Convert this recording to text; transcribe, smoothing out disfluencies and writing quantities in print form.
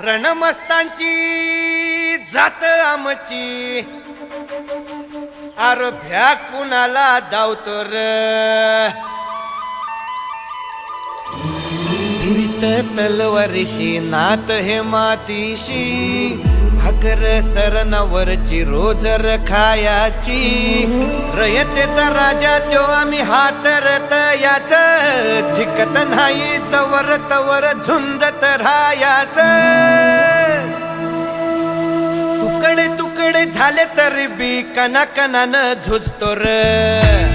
रणमस्तांची जात आमची अर भ्या कुणाला धावतो र फिरत तलवारीशी नात हे मातीशी भाकर सरणावरची रोजर खायाची रयतेचा राजा त्यो आम्ही हातरत याच झिकत नाही चवर तवर झुंजत राहायाच तुकडे तुकडे झाले तरी बी कणाकणानं झुजतो र